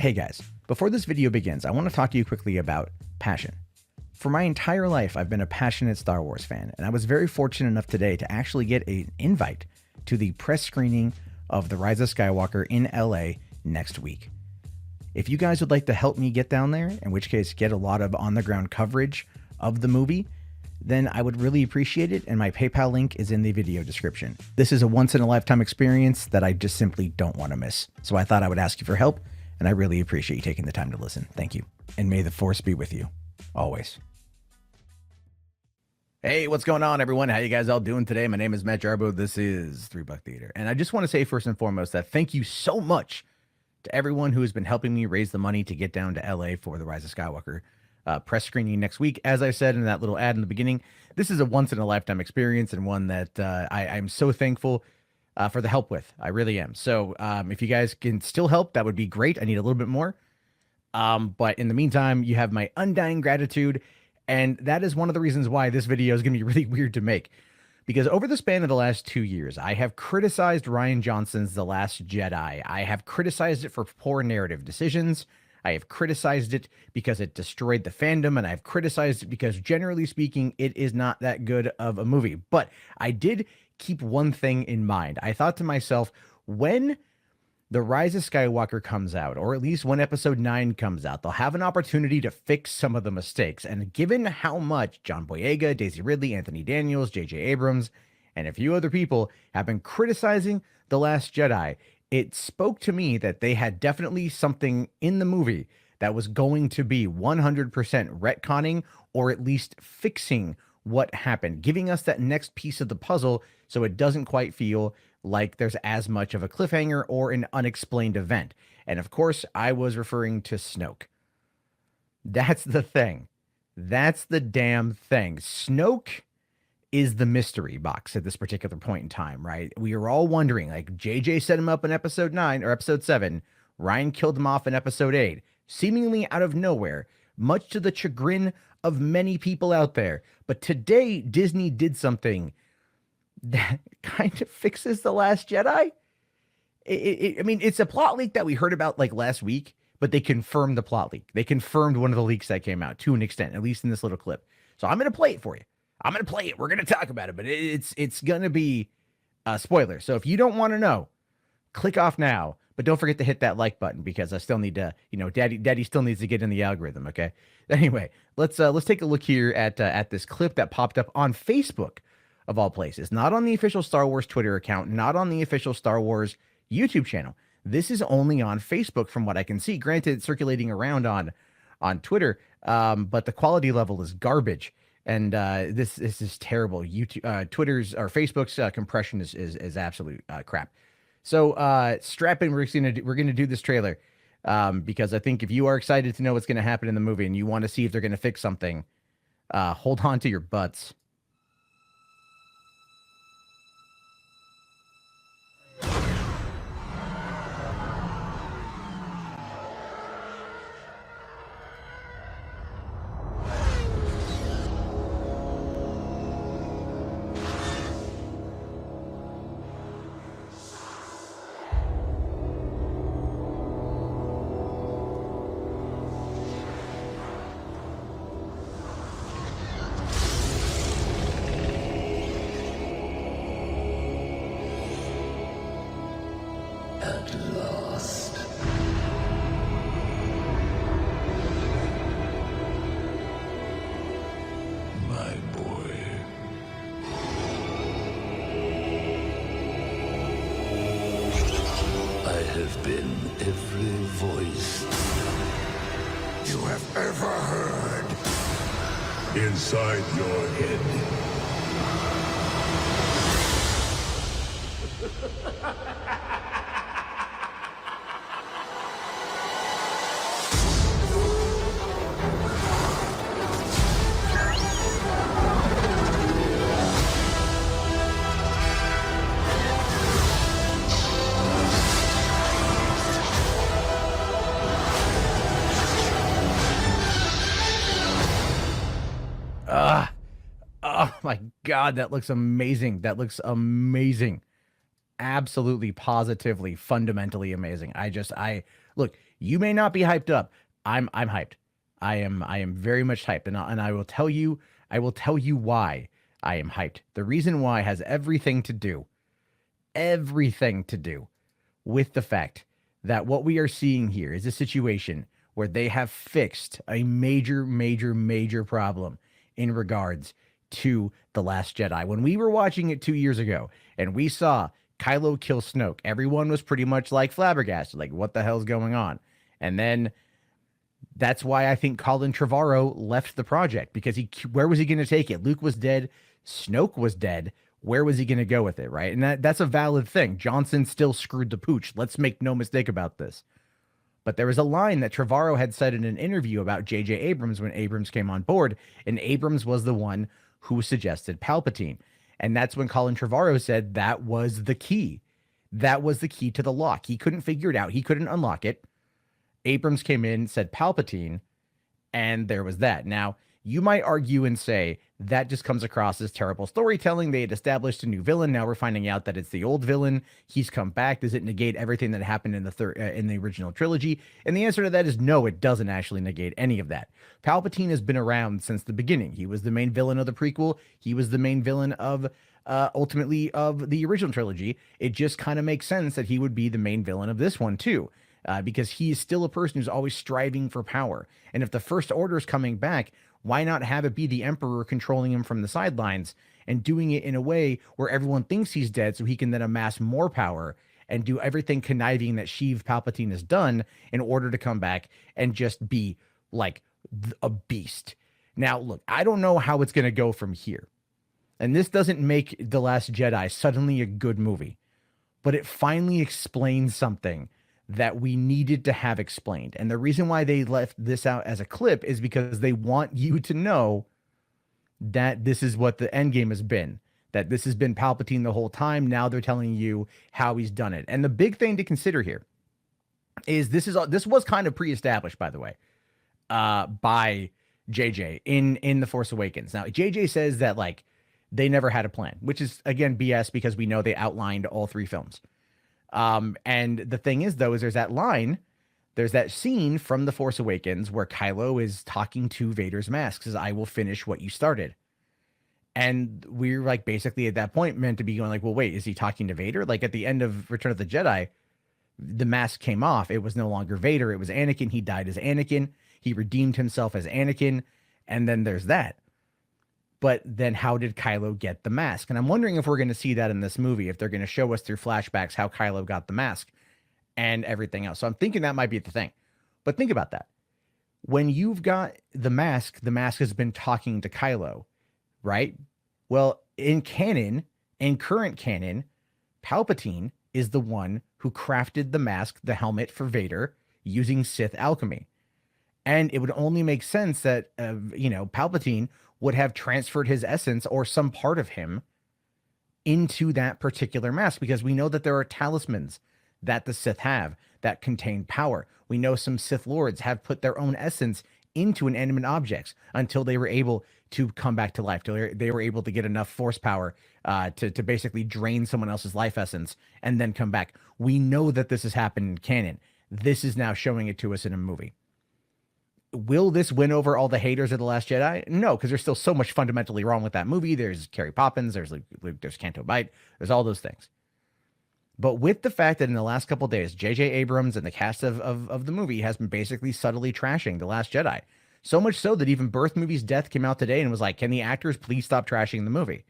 Hey guys, before this video begins, I want to talk to you quickly about passion. For my entire life, I've been a passionate Star Wars fan, and I was very fortunate enough today to actually get an invite to the press screening of The Rise of Skywalker in LA next week. If you guys would like to help me get down there, in which case get a lot of on-the-ground coverage of the movie, then I would really appreciate it, and my PayPal link is in the video description. This is a once-in-a-lifetime experience that I just simply don't want to miss, so I thought I would ask you for help, and I really appreciate you taking the time to listen. Thank you. And may the Force be with you, always. Hey, what's going on, everyone? How you guys all doing today? My name is Matt Jarbo. This is $3 Theater. And I just want to say first and foremost that thank you so much to everyone who has been helping me raise the money to get down to LA for The Rise of Skywalker press screening next week. As I said in that little ad in the beginning, this is a once-in-a-lifetime experience and one that I'm so thankful for the help with. I really am. So if you guys can still help, that would be great. I need a little bit more. But in the meantime, you have my undying gratitude. And that is one of the reasons why this video is going to be really weird to make. Because over the span of the last 2 years, I have criticized Rian Johnson's The Last Jedi. I have criticized it for poor narrative decisions. I have criticized it because it destroyed the fandom, and I've criticized it because, generally speaking, it is not that good of a movie. But I did keep one thing in mind. I thought to myself, when The Rise of Skywalker comes out, or at least when Episode 9 comes out, they'll have an opportunity to fix some of the mistakes. And given how much John Boyega, Daisy Ridley, Anthony Daniels, J.J. Abrams, and a few other people have been criticizing The Last Jedi, it spoke to me that they had definitely something in the movie that was going to be 100% retconning, or at least fixing what happened, giving us that next piece of the puzzle so it doesn't quite feel like there's as much of a cliffhanger or an unexplained event. And of course, I was referring to Snoke. That's the thing. That's the damn thing. Snoke is the mystery box at this particular point in time, right? We are all wondering, like, JJ set him up in Episode 9 or Episode 7. Ryan killed him off in Episode 8, seemingly out of nowhere, much to the chagrin of many people out there. But today, Disney did something that kind of fixes The Last Jedi. I mean, it's a plot leak that we heard about like last week, but they confirmed the plot leak. They confirmed one of the leaks that came out to an extent, at least in this little clip. So I'm going to play it for you. I'm going to play it. We're going to talk about it, but it's going to be a spoiler. So if you don't want to know, click off now, but don't forget to hit that like button because I still need to, daddy still needs to get in the algorithm. Okay. Anyway, let's take a look here at this clip that popped up on Facebook of all places, not on the official Star Wars Twitter account, not on the official Star Wars YouTube channel. This is only on Facebook from what I can see. Granted, it's circulating around on Twitter, but the quality level is garbage. And this is terrible. YouTube, Twitter's or Facebook's compression is absolute crap. So strap in. We're gonna do this trailer because I think if you are excited to know what's gonna happen in the movie and you want to see if they're gonna fix something, hold on to your butts. At last. My boy. I have been every voice you have ever heard inside your head. Oh my God, that looks amazing. That looks amazing. Absolutely, positively, fundamentally amazing. Look, You may not be hyped up. I'm hyped. I am very much hyped, and I will tell you why I am hyped. The reason why has everything to do with the fact that what we are seeing here is a situation where they have fixed a major, major, major problem in regards to The Last Jedi. When we were watching it 2 years ago and we saw Kylo kill Snoke, everyone was pretty much like flabbergasted, like, what the hell's going on? And then that's why I think Colin Trevorrow left the project, because where was he going to take it? Luke was dead. Snoke was dead. Where was he going to go with it, right? And that's a valid thing. Johnson still screwed the pooch. Let's make no mistake about this. But there was a line that Trevorrow had said in an interview about J.J. Abrams when Abrams came on board, and Abrams was the one who suggested Palpatine. And that's when Colin Trevorrow said that was the key. That was the key to the lock. He couldn't figure it out. He couldn't unlock it. Abrams came in, said Palpatine, and there was that. Now, you might argue and say that just comes across as terrible storytelling. They had established a new villain. Now we're finding out that it's the old villain. He's come back. Does it negate everything that happened in the original trilogy? And the answer to that is no, it doesn't actually negate any of that. Palpatine has been around since the beginning. He was the main villain of the prequel. He was the main villain of ultimately of the original trilogy. It just kind of makes sense that he would be the main villain of this one too. Because he is still a person who's always striving for power. And if the First Order is coming back, why not have it be the Emperor controlling him from the sidelines and doing it in a way where everyone thinks he's dead so he can then amass more power and do everything conniving that Sheev Palpatine has done in order to come back and just be like a beast. Now, look, I don't know how it's going to go from here. And this doesn't make The Last Jedi suddenly a good movie, but it finally explains something that we needed to have explained. And the reason why they left this out as a clip is because they want you to know that this is what the end game has been, that this has been Palpatine the whole time. Now they're telling you how he's done it. And the big thing to consider here is this was kind of pre-established, by the way, by JJ in The Force Awakens. Now, JJ says that like they never had a plan, which is again BS, because we know they outlined all 3 films. And the thing is, though, is there's that scene from The Force Awakens where Kylo is talking to Vader's mask, says, "I will finish what you started." And we're like basically at that point meant to be going like, well, wait, is he talking to Vader? Like at the end of Return of the Jedi, the mask came off. It was no longer Vader. It was Anakin. He died as Anakin. He redeemed himself as Anakin. And then there's that. But then how did Kylo get the mask? And I'm wondering if we're going to see that in this movie, if they're going to show us through flashbacks how Kylo got the mask and everything else. So I'm thinking that might be the thing. But think about that. When you've got the mask has been talking to Kylo, right? Well, in current canon, Palpatine is the one who crafted the mask, the helmet for Vader, using Sith alchemy. And it would only make sense that, Palpatine would have transferred his essence or some part of him into that particular mask, because we know that there are talismans that the Sith have that contain power. We know some Sith Lords have put their own essence into inanimate objects until they were able to come back to life, till they were able to get enough force power to basically drain someone else's life essence and then come back. We know that this has happened in canon. This is now showing it to us in a movie. Will this win over all the haters of The Last Jedi? No, because there's still so much fundamentally wrong with that movie. There's Carrie Poppins, there's Luke, there's Canto Bight, there's all those things. But with the fact that in the last couple of days, J.J. Abrams and the cast of the movie has been basically subtly trashing The Last Jedi. So much so that even Birth Movie's Death came out today and was like, can the actors please stop trashing the movie?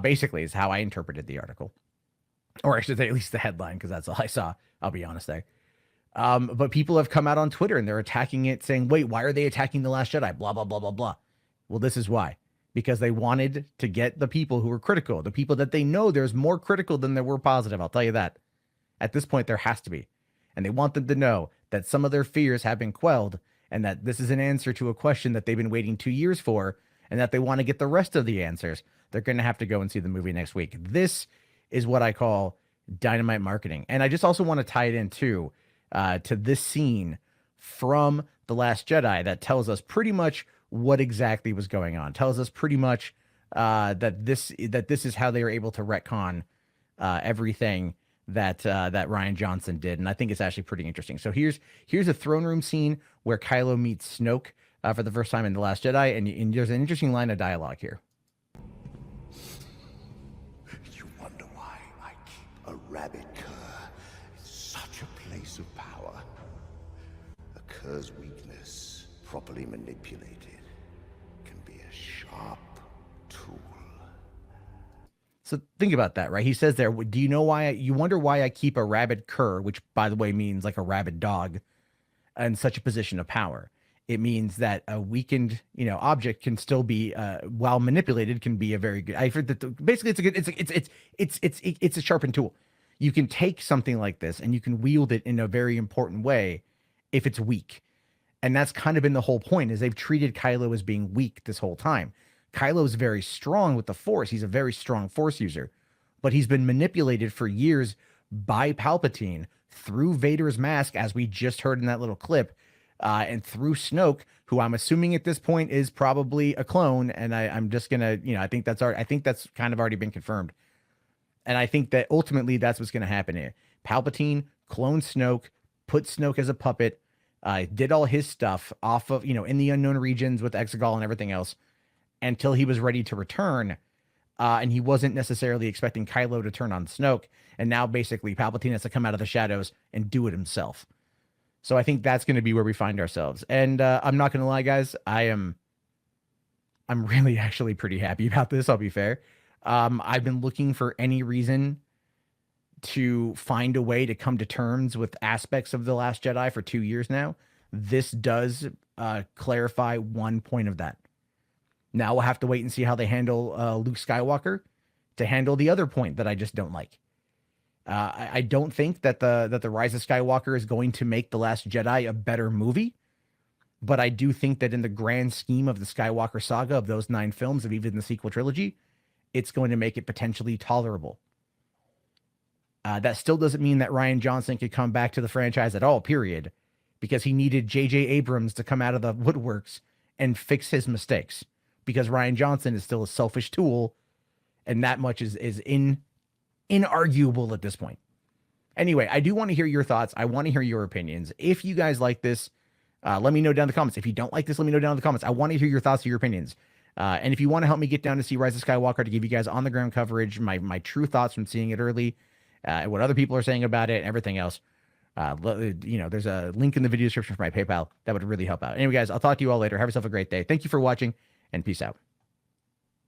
Basically is how I interpreted the article. Or I should say at least the headline, because that's all I saw. I'll be honest there. But people have come out on Twitter and they're attacking it, saying, wait, why are they attacking The Last Jedi? Blah, blah, blah, blah, blah. Well, this is why. Because they wanted to get the people who were critical, the people that they know there's more critical than there were positive. I'll tell you that. At this point, there has to be. And they want them to know that some of their fears have been quelled and that this is an answer to a question that they've been waiting 2 years for, and that they want to get the rest of the answers. They're going to have to go and see the movie next week. This is what I call dynamite marketing. And I just also want to tie it in too, to this scene from The Last Jedi that tells us pretty much what exactly was going on. Tells us pretty much that this is how they were able to retcon everything that Ryan Johnson did, and I think it's actually pretty interesting. So here's a throne room scene where Kylo meets Snoke for the first time in The Last Jedi, and there's an interesting line of dialogue here. You wonder why I keep a rabbit cur in such a place of power. A cur's weakness, properly manipulated, can be a sharp tool. So think about that, right? He says there, do you know why you wonder why I keep a rabid cur, which by the way means like a rabid dog, in such a position of power? It means that a weakened, object can still be, while manipulated, can be a very good. I heard that basically it's a good, it's a sharpened tool. You can take something like this and you can wield it in a very important way if it's weak, and that's kind of been the whole point. Is they've treated Kylo as being weak this whole time. Kylo's very strong with the Force. He's a very strong Force user, but he's been manipulated for years by Palpatine through Vader's mask, as we just heard in that little clip. And through Snoke, who I'm assuming at this point is probably a clone, and I'm just gonna, I think that's kind of already been confirmed, and I think that ultimately that's what's gonna happen here. Palpatine cloned Snoke, put Snoke as a puppet, did all his stuff off of, in the unknown regions with Exegol and everything else, until he was ready to return, and he wasn't necessarily expecting Kylo to turn on Snoke, and now basically Palpatine has to come out of the shadows and do it himself. So I think that's going to be where we find ourselves. And I'm not going to lie, guys. I'm really actually pretty happy about this. I'll be fair. I've been looking for any reason to find a way to come to terms with aspects of The Last Jedi for 2 years now. This does clarify one point of that. Now we'll have to wait and see how they handle Luke Skywalker to handle the other point that I just don't like. I don't think that the Rise of Skywalker is going to make The Last Jedi a better movie, but I do think that in the grand scheme of the Skywalker saga, of those 9 films, of even the sequel trilogy, it's going to make it potentially tolerable. That still doesn't mean that Ryan Johnson could come back to the franchise at all, period, because he needed J.J. Abrams to come out of the woodworks and fix his mistakes, because Ryan Johnson is still a selfish tool, and that much is inarguable at this point. Anyway, I do want to hear your thoughts. I want to hear your opinions. If you guys like this, let me know down in the comments. If you don't like this, let me know down in the comments. I want to hear your thoughts and your opinions. And if you want to help me get down to see Rise of Skywalker, to give you guys on the ground coverage, my true thoughts from seeing it early, and what other people are saying about it and everything else, there's a link in the video description for my PayPal. That would really help out. Anyway, guys, I'll talk to you all later. Have yourself a great day. Thank you for watching, and peace out.